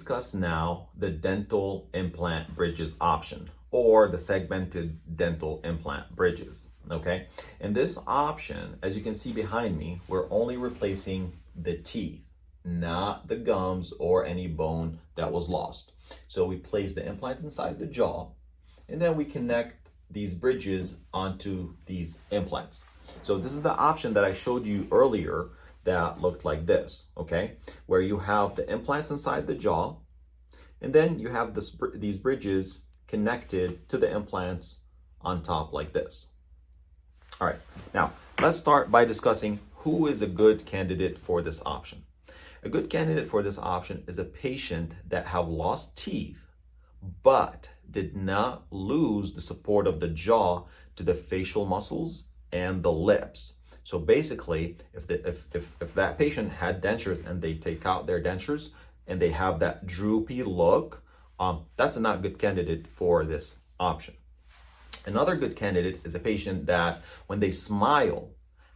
discuss now the dental implant bridges option, or the segmented dental implant bridges, okay? In this option, as you can see behind me, we're only replacing the teeth, not the gums or any bone that was lost. So we place the implant inside the jaw, and then we connect these bridges onto these implants. So this is the option that I showed you earlier that looked like this, okay? Where you have the implants inside the jaw, and then you have these bridges connected to the implants on top like this. All right, now let's start by discussing who is a good candidate for this option. A good candidate for this option is a patient that have lost teeth, but did not lose the support of the jaw to the facial muscles and the lips. So basically, if that patient had dentures and they take out their dentures and they have that droopy look, that's a not good candidate for this option. Another good candidate is a patient that when they smile,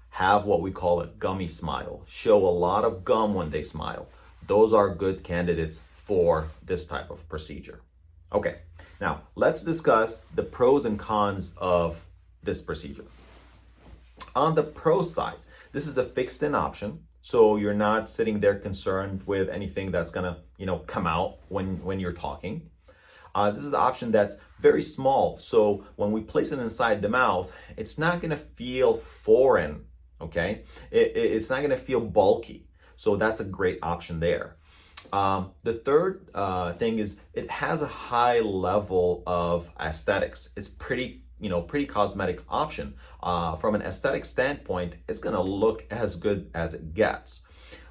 have what we call a gummy smile, show a lot of gum when they smile. Those are good candidates for this type of procedure. Okay, now let's discuss the pros and cons of this procedure. On the pro side, this is a fixed in option, so you're not sitting there concerned with anything that's gonna, come out when you're talking. This is an option that's very small, so when we place it inside the mouth, it's not gonna feel foreign, okay? It's not gonna feel bulky, so that's a great option there. The third thing is it has a high level of aesthetics. It's pretty cosmetic option. From an aesthetic standpoint, it's gonna look as good as it gets.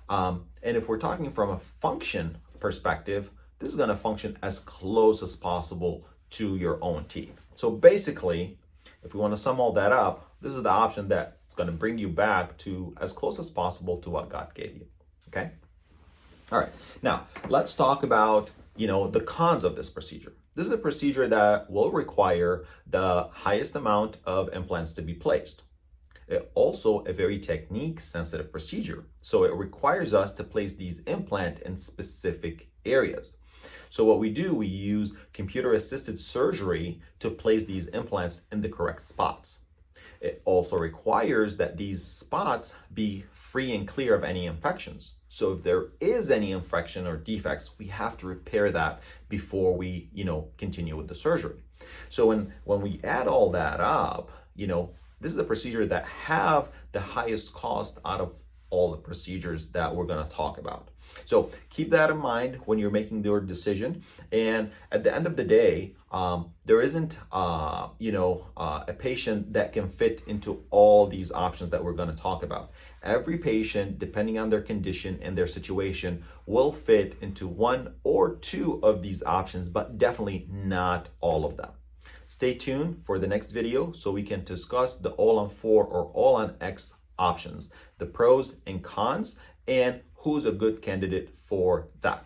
And if we're talking from a function perspective, this is gonna function as close as possible to your own teeth. So basically, if we wanna sum all that up, this is the option that's gonna bring you back to as close as possible to what God gave you, okay? All right, now let's talk about, the cons of this procedure. This is a procedure that will require the highest amount of implants to be placed. It's also a very technique-sensitive procedure, so it requires us to place these implants in specific areas. So what we do, we use computer-assisted surgery to place these implants in the correct spots. It also requires that these spots be free and clear of any infections. So if there is any infection or defects, we have to repair that before we, continue with the surgery. So when we add all that up, this is a procedure that have the highest cost out of all the procedures that we're going to talk about. So keep that in mind when you're making your decision. And at the end of the day, there isn't, a patient that can fit into all these options that we're going to talk about. Every patient, depending on their condition and their situation, will fit into one or two of these options, but definitely not all of them. Stay tuned for the next video so we can discuss the All-on-4 or All-on-X options, the pros and cons, and who's a good candidate for that.